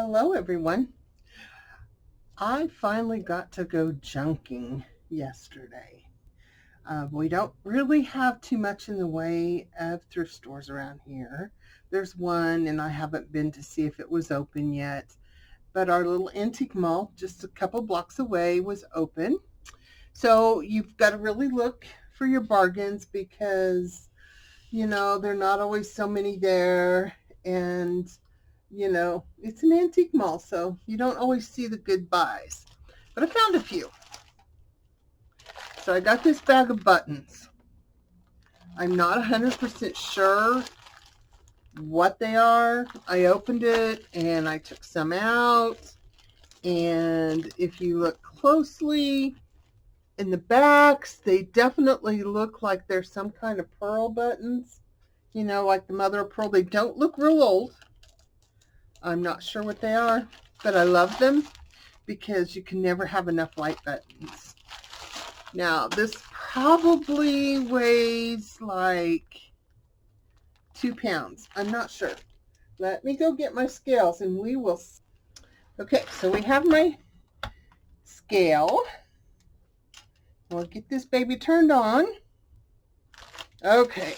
Hello, everyone. I finally got to go junking yesterday. We don't really have too much in the way of thrift stores around here. There's one, and I haven't been to see if it was open yet. But our little antique mall, just a couple blocks away, was open. So you've got to really look for your bargains because, there are not always so many there. And it's an antique mall, so you don't always see the good buys. But I found a few. So I got this bag of buttons. I'm not 100% sure what they are. I opened it and I took some out. And if you look closely in the backs, they definitely look like they're some kind of pearl buttons. Like the mother of pearl. They don't look real old. I'm not sure what they are, but I love them because you can never have enough white buttons. Now, this probably weighs like 2 pounds. I'm not sure. Let me go get my scales and we will. Okay, so we have my scale. We'll get this baby turned on. Okay.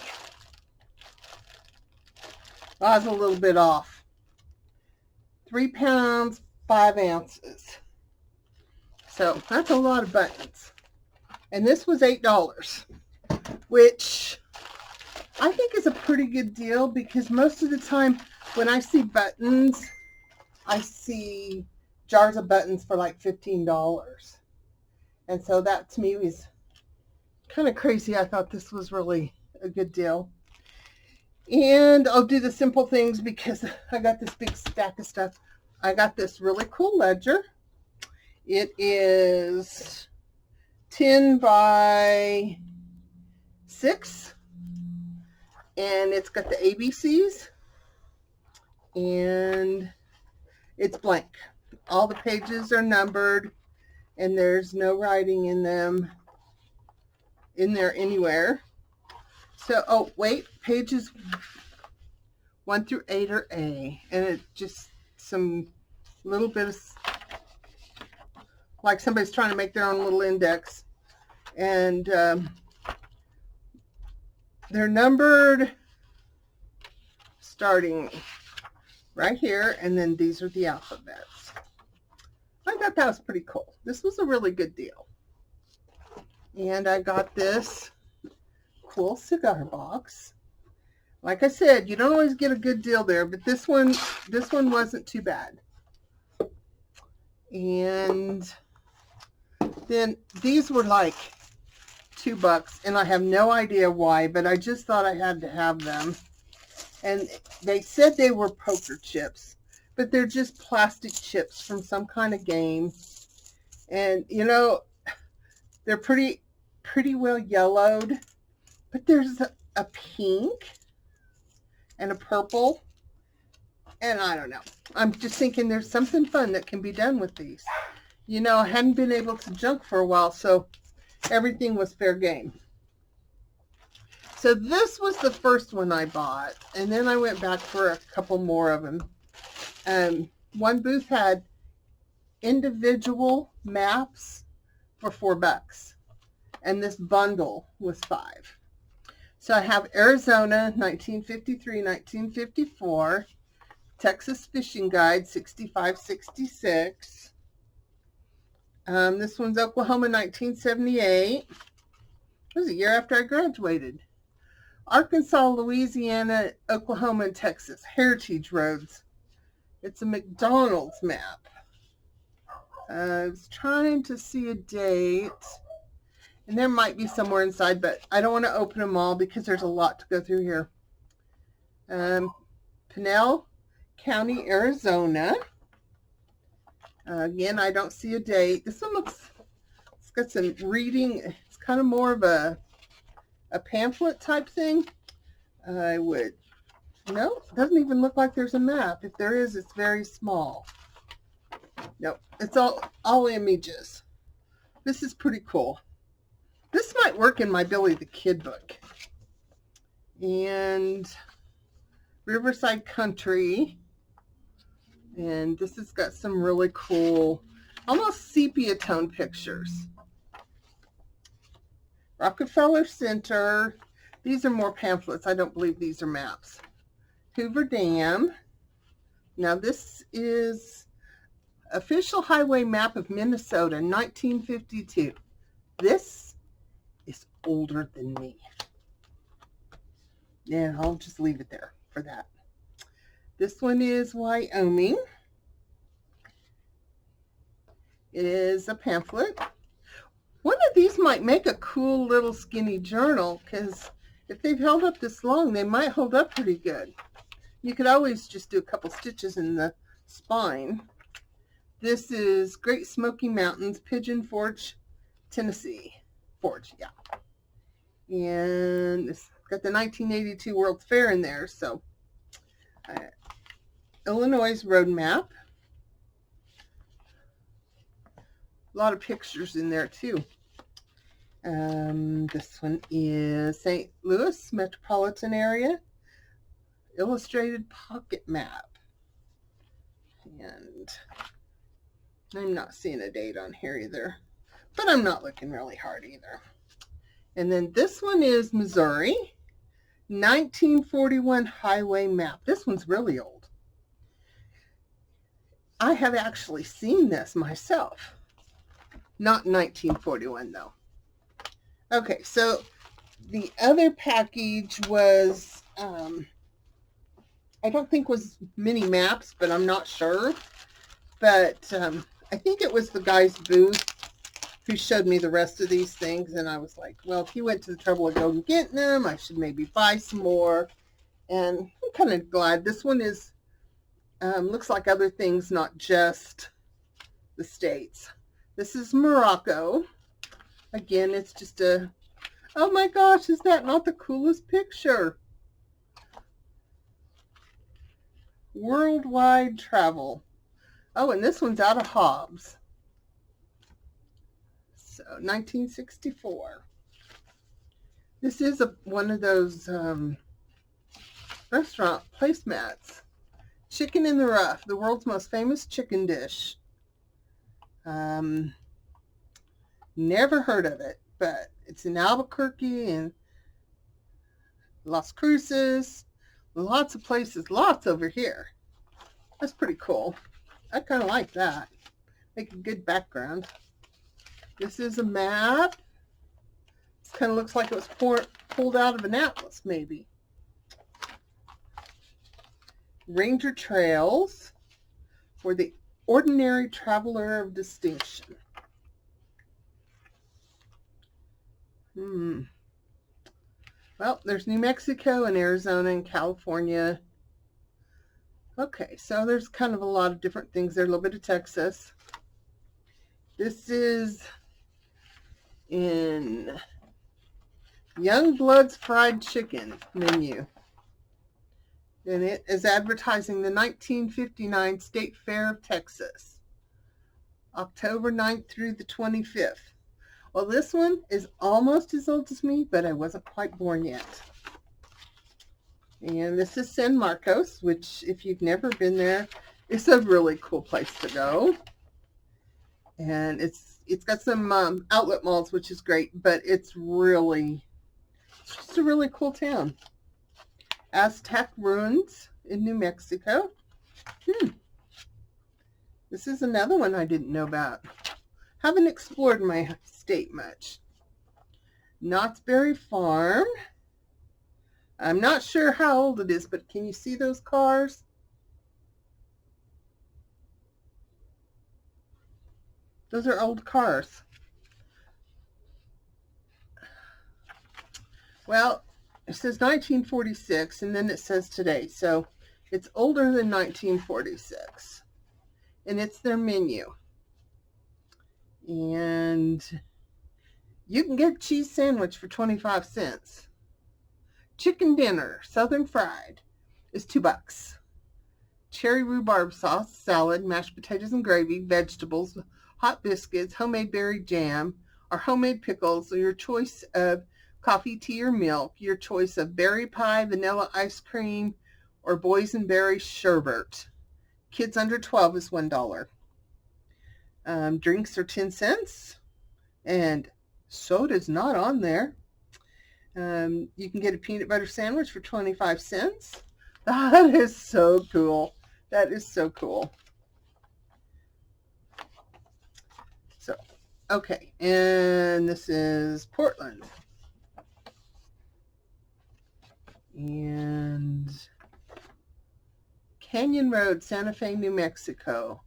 I was a little bit off. 3 pounds, 5 ounces. So that's a lot of buttons. And this was $8, which I think is a pretty good deal because most of the time when I see buttons, I see jars of buttons for like $15. And so that to me was kind of crazy. I thought this was really a good deal. And I'll do the simple things because I got this big stack of stuff. I got this really cool ledger. It is 10 by 6. And it's got the ABCs. And it's blank. All the pages are numbered. And there's no writing in there anywhere. So, oh, wait, pages 1 through 8 are A, and it's just some little bit of, like somebody's trying to make their own little index, and they're numbered starting right here, and then these are the alphabets. I thought that was pretty cool. This was a really good deal. And I got this cool cigar box. Like I said, you don't always get a good deal there, but this one wasn't too bad. And then these were like $2, and I have no idea why, but I just thought I had to have them. And they said they were poker chips, but they're just plastic chips from some kind of game. And they're pretty well yellowed. But there's a pink and a purple, and I don't know. I'm just thinking there's something fun that can be done with these. I hadn't been able to junk for a while, so everything was fair game. So this was the first one I bought, and then I went back for a couple more of them. One booth had individual maps for $4, and this bundle was $5. So I have Arizona, 1953, 1954, Texas Fishing Guide, 65-66. This one's Oklahoma, 1978. It was a year after I graduated. Arkansas, Louisiana, Oklahoma, and Texas, Heritage Roads. It's a McDonald's map. I was trying to see a date. And there might be somewhere inside, but I don't want to open them all because there's a lot to go through here. Pinell County, Arizona. Again, I don't see a date. This one it's got some reading. It's kind of more of a pamphlet type thing. No, it doesn't even look like there's a map. If there is, it's very small. No, it's all images. This is pretty cool. This might work in my Billy the Kid book. And Riverside Country. And this has got some really cool, almost sepia tone pictures. Rockefeller Center. These are more pamphlets. I don't believe these are maps. Hoover Dam. Now this is official highway map of Minnesota, 1952. This is older than me. Yeah, I'll just leave it there for that. This one is Wyoming. It is a pamphlet. One of these might make a cool little skinny journal, because if they've held up this long, they might hold up pretty good. You could always just do a couple stitches in the spine. This is Great Smoky Mountains, Pigeon Forge, Tennessee. Forge, yeah. And it's got the 1982 World's Fair in there, so Illinois road map. A lot of pictures in there too. This one is St. Louis metropolitan area, illustrated pocket map. And I'm not seeing a date on here either, but I'm not looking really hard either. And then this one is Missouri, 1941 highway map. This one's really old. I have actually seen this myself. Not 1941 though. Okay, so the other package was, I don't think was mini maps, but I'm not sure. But I think it was the guy's booth who showed me the rest of these things, and I was like, well, if he went to the trouble of going getting them, I should maybe buy some more. And I'm kind of glad. This one is, looks like other things, not just the States. This is Morocco. Again, it's just a, oh my gosh, is that not the coolest picture? Worldwide travel. Oh, and this one's out of Hobbs. So, 1964. This is one of those restaurant placemats. Chicken in the Rough, the world's most famous chicken dish. Never heard of it, but it's in Albuquerque and Las Cruces. Lots of places, lots over here. That's pretty cool. I kind of like that. Make a good background. This is a map. This kind of looks like it was pulled out of an atlas, maybe. Ranger Trails for the ordinary traveler of distinction. Well, there's New Mexico and Arizona and California. Okay, so there's kind of a lot of different things there. A little bit of Texas. This is in Youngblood's Fried Chicken menu. And it is advertising the 1959 State Fair of Texas, October 9th through the 25th. Well, this one is almost as old as me, but I wasn't quite born yet. And this is San Marcos, which, if you've never been there, it's a really cool place to go. And it's got some outlet malls, which is great, but it's just a really cool town. Aztec ruins in New Mexico. This is another one I didn't know about. Haven't explored my state much. Knott's Berry Farm. I'm not sure how old it is, but can you see those cars? Those are old cars. Well, it says 1946, and then it says today. So it's older than 1946. And it's their menu. And you can get a cheese sandwich for 25 cents. Chicken dinner, southern fried, is $2. Cherry rhubarb sauce, salad, mashed potatoes and gravy, vegetables, hot biscuits, homemade berry jam, or homemade pickles, or your choice of coffee, tea, or milk, your choice of berry pie, vanilla ice cream, or boysenberry sherbet. Kids under 12 is $1. Drinks are 10 cents. And soda's not on there. You can get a peanut butter sandwich for 25 cents. That is so cool. That is so cool. So, okay. And this is Portland. And Canyon Road, Santa Fe, New Mexico.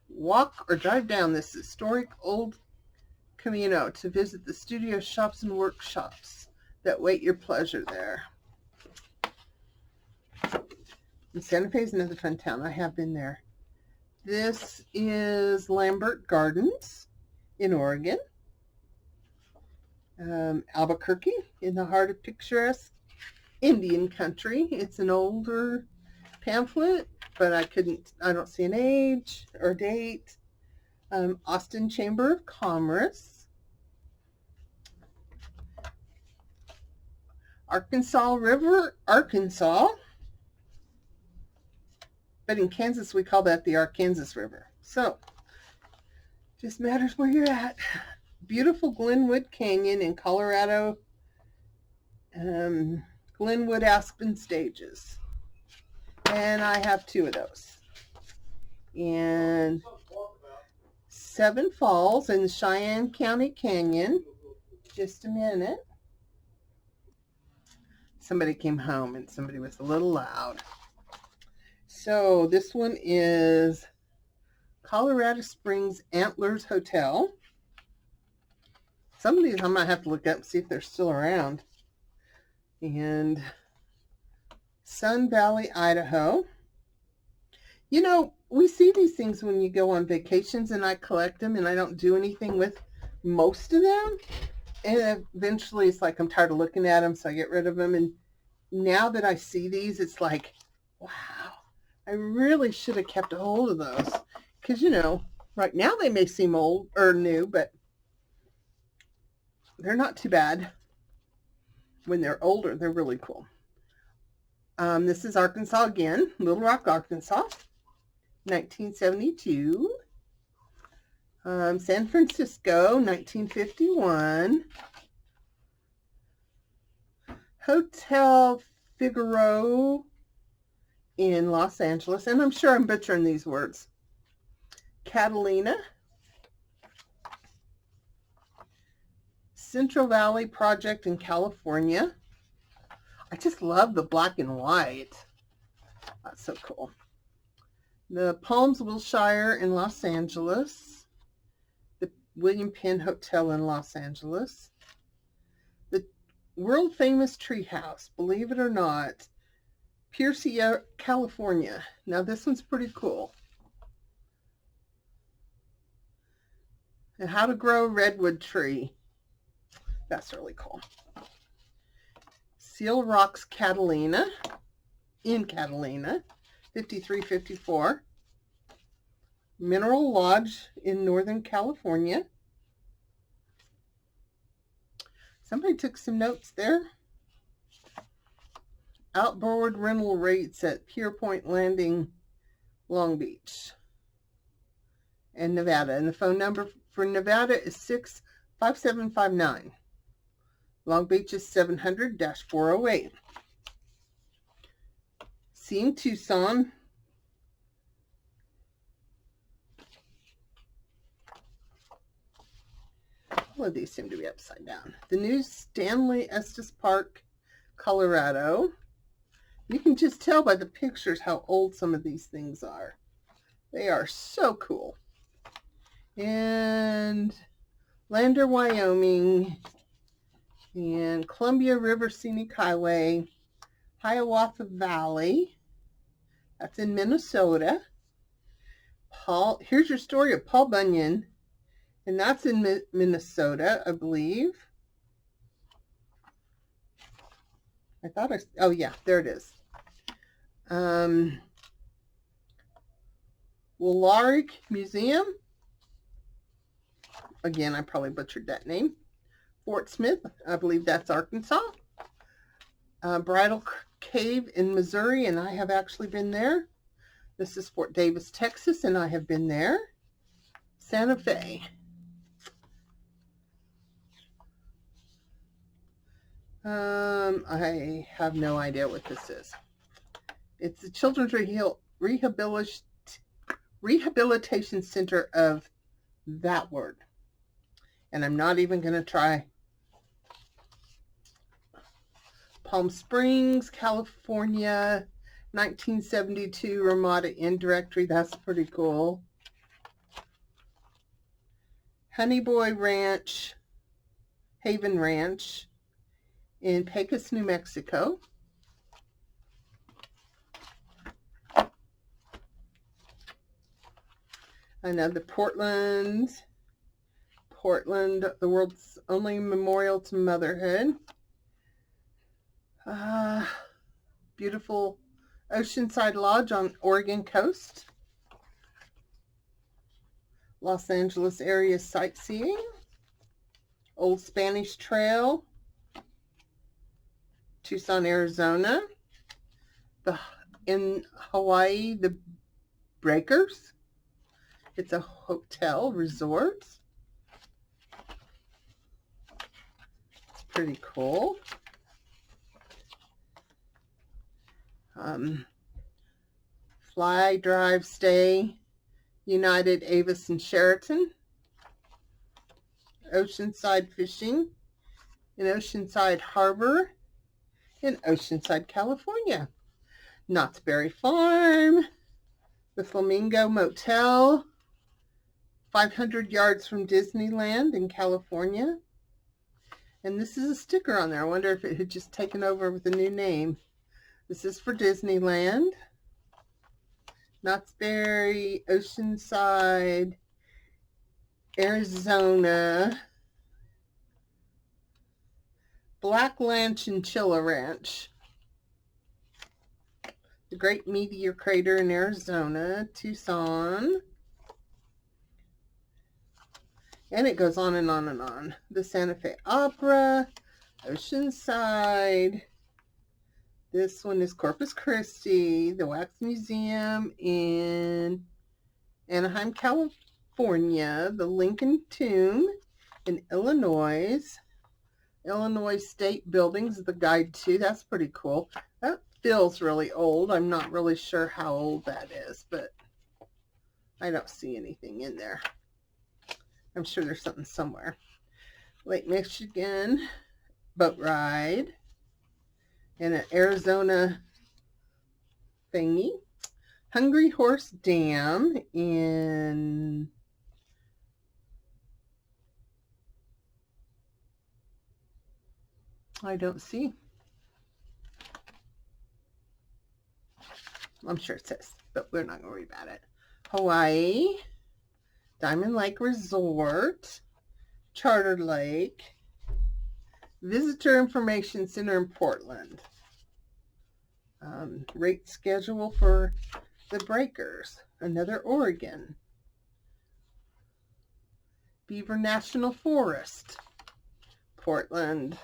Walk or drive down this historic old Camino to visit the studio shops and workshops that wait your pleasure there. And Santa Fe is another fun town. I have been there. This is Lambert Gardens in Oregon. Albuquerque in the heart of picturesque Indian country. It's an older pamphlet, but I don't see an age or date. Austin Chamber of Commerce. Arkansas River, Arkansas. But in Kansas, we call that the Arkansas River. So, just matters where you're at. Beautiful Glenwood Canyon in Colorado. Glenwood Aspen Stages. And I have 2 of those. And Seven Falls in the Cheyenne County Canyon. Just a minute. Somebody came home and somebody was a little loud. So this one is Colorado Springs Antlers Hotel. Some of these I might have to look up and see if they're still around. And Sun Valley, Idaho. You know, we see these things when you go on vacations, and I collect them, and I don't do anything with most of them. And eventually it's like I'm tired of looking at them, so I get rid of them. And now that I see these, it's like, wow, I really should have kept a hold of those. Because, you know, right now they may seem old or new, but they're not too bad. When they're older, they're really cool. This is Arkansas again, Little Rock, Arkansas, 1972. San Francisco, 1951. Hotel Figaro in Los Angeles, and I'm sure I'm butchering these words. Catalina. Central Valley Project in California. I just love the black and white. That's so cool. The Palms Wilshire in Los Angeles. The William Penn Hotel in Los Angeles. The world famous treehouse, believe it or not, Pierce, California. Now this one's pretty cool. And how to grow a redwood tree. That's really cool. Seal Rocks, Catalina, in Catalina, 5354. Mineral Lodge in Northern California. Somebody took some notes there. Outboard rental rates at Pier Point Landing, Long Beach, and Nevada. And the phone number for Nevada is 65759. Long Beach is 700-408. Seeing Tucson. All of these seem to be upside down. The new Stanley Estes Park, Colorado. You can just tell by the pictures how old some of these things are. They are so cool. And Lander, Wyoming. And Columbia River Scenic Highway, Hiawatha Valley. That's in Minnesota. Here's your story of Paul Bunyan, and that's in Minnesota, I believe. Oh yeah, there it is. Woolaric Museum. Again, I probably butchered that name. Fort Smith, I believe that's Arkansas. Bridal Cave in Missouri, and I have actually been there. This is Fort Davis, Texas, and I have been there. Santa Fe. I have no idea what this is. It's the Children's Rehabilitation Center of that word. And I'm not even going to try. Palm Springs, California, 1972 Ramada Inn Directory. That's pretty cool. Honey Boy Ranch, Haven Ranch in Pecos, New Mexico. Another Portland, the world's only memorial to motherhood. Beautiful Oceanside Lodge on Oregon coast. Los Angeles area sightseeing. Old Spanish Trail. Tucson, Arizona. In Hawaii, the Breakers. It's a hotel resort. It's pretty cool. Fly, drive, stay. United, Avis, and Sheraton. Oceanside Fishing in Oceanside Harbor in Oceanside, California. Knott's Berry Farm. The Flamingo Motel. 500 yards from Disneyland in California. And this is a sticker on there. I wonder if it had just taken over with a new name. This is for Disneyland. Knott's Berry, Oceanside, Arizona. Blackland Chinchilla Ranch. The Great Meteor Crater in Arizona, Tucson. And it goes on and on and on. The Santa Fe Opera, Oceanside. This one is Corpus Christi, the Wax Museum in Anaheim, California. The Lincoln Tomb in Illinois. Illinois State Buildings, the guide to. That's pretty cool. That feels really old. I'm not really sure how old that is, but I don't see anything in there. I'm sure there's something somewhere. Lake Michigan boat ride and an Arizona thingy. Hungry Horse Dam in I don't see. I'm sure it says, but we're not going to worry about it. Hawaii, Diamond Lake Resort, Charter Lake, Visitor Information Center in Portland. Rate schedule for the Breakers, another Oregon. Beaver National Forest, Portland.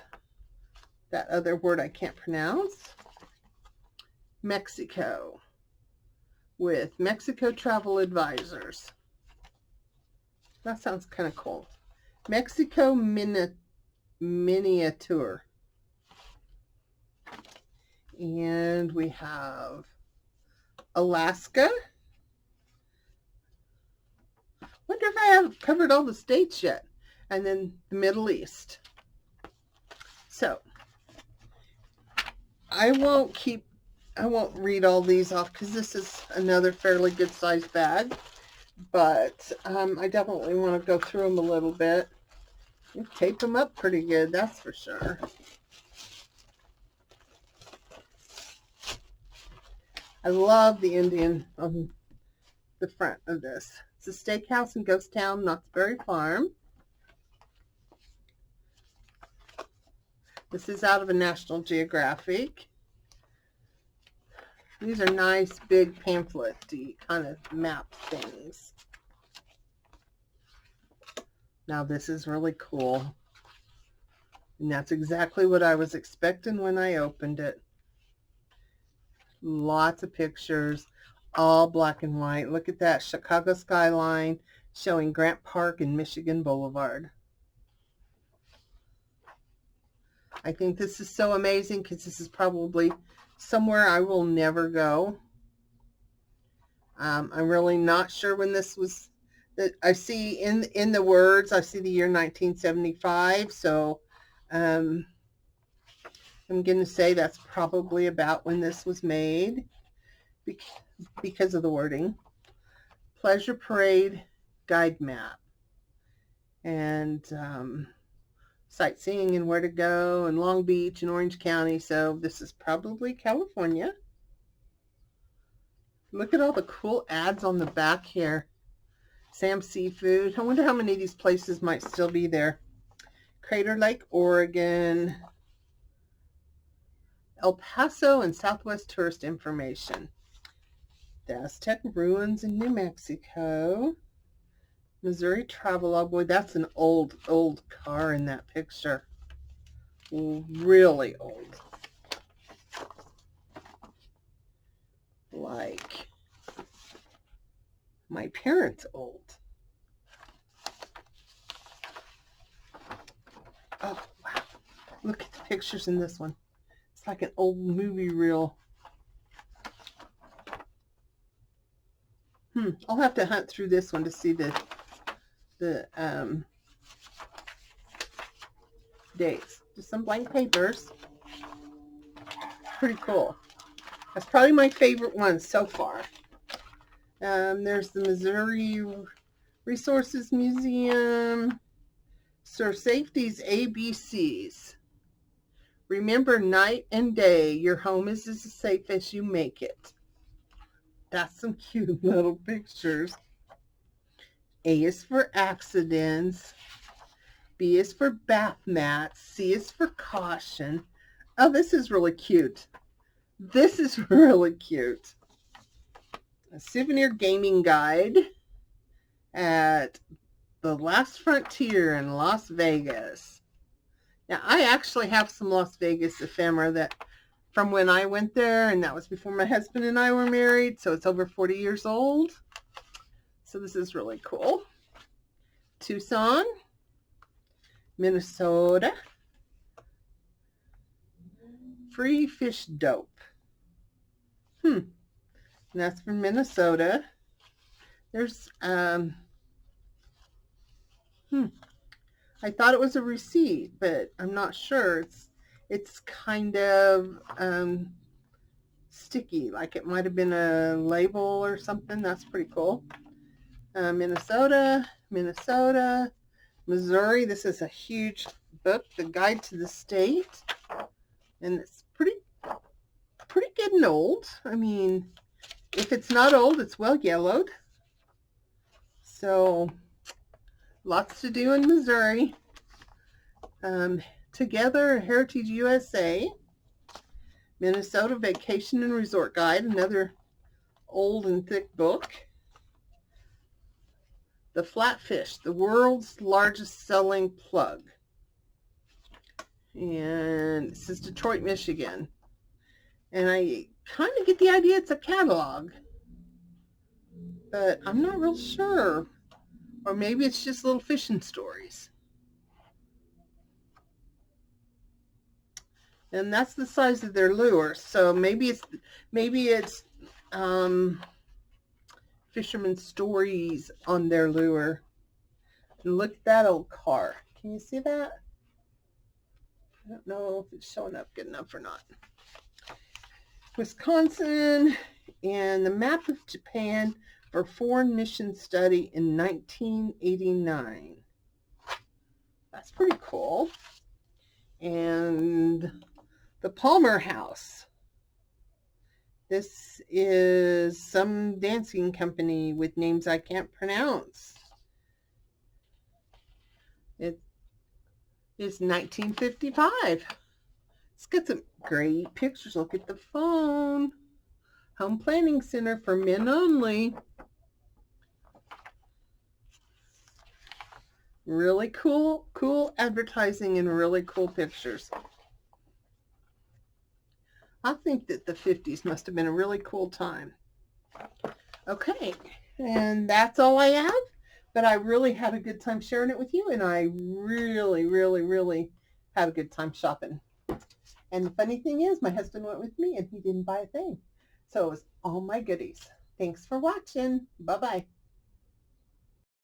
That other word I can't pronounce. Mexico, with Mexico Travel Advisors. That sounds kind of cool. Mexico Miniature. And we have Alaska. Wonder if I have covered all the states yet. And then the Middle East. So, I won't read all these off because this is another fairly good sized bag. But I definitely want to go through them a little bit. You tape them up pretty good, that's for sure. I love the Indian on the front of this. It's a steakhouse in Ghost Town, Knott's Berry Farm. This is out of a National Geographic. These are nice, big pamphlet-y kind of map things. Now this is really cool. And that's exactly what I was expecting when I opened it. Lots of pictures. all black and white. Look at that Chicago skyline showing Grant Park and Michigan Boulevard. I think this is so amazing because this is probably somewhere I will never go. I'm really not sure when this was. I see in the words, I see the year 1975. So I'm going to say that's probably about when this was made because of the wording. Pleasure Parade guide map. And sightseeing and where to go and Long Beach and Orange County. So this is probably California. Look at all the cool ads on the back here. Sam's Seafood. I wonder how many of these places might still be there. Crater Lake, Oregon. El Paso and Southwest tourist information. The Aztec ruins in New Mexico. Missouri Travelog. Boy, that's an old car in that picture. Really old. Like my parents' old. Oh, wow. Look at the pictures in this one. It's like an old movie reel. I'll have to hunt through this one to see the dates. Just some blank papers. Pretty cool. That's probably my favorite one so far. There's the Missouri Resources Museum. Sir Safety's ABCs. Remember, night and day, your home is as safe as you make it. That's some cute little pictures. A is for accidents. B is for bath mats. C is for caution. Oh, this is really cute. This is really cute. A souvenir gaming guide at the Last Frontier in Las Vegas. Now, I actually have some Las Vegas ephemera that from when I went there, and that was before my husband and I were married, so it's over 40 years old. So this is really cool. Tucson, Minnesota. Free fish dope. And that's from Minnesota. There's I thought it was a receipt, but I'm not sure. It's kind of sticky, like it might have been a label or something. That's pretty cool. Minnesota, Missouri. This is a huge book, The Guide to the State, and it's pretty good and old. I mean, if it's not old, it's well yellowed. So lots to do in Missouri. Together, Heritage USA, Minnesota Vacation and Resort Guide, another old and thick book. The Flatfish, the world's largest selling plug. And this is Detroit, Michigan. And I kind of get the idea it's a catalog, but I'm not real sure. Or maybe it's just little fishing stories. And that's the size of their lure. So maybe it's fishermen's stories on their lure. And look at that old car. Can you see that? I don't know if it's showing up good enough or not. Wisconsin and the map of Japan for foreign mission study in 1989. That's pretty cool. And the Palmer House. This is some dancing company with names I can't pronounce. It is 1955. It's got some great pictures. Look at the phone. Home Planning Center for men only. Really cool advertising and really cool pictures. I think that the 50s must have been a really cool time. Okay, and that's all I have. But I really had a good time sharing it with you, and I really, really, really had a good time shopping. And the funny thing is, my husband went with me, and he didn't buy a thing. So it was all my goodies. Thanks for watching. Bye-bye.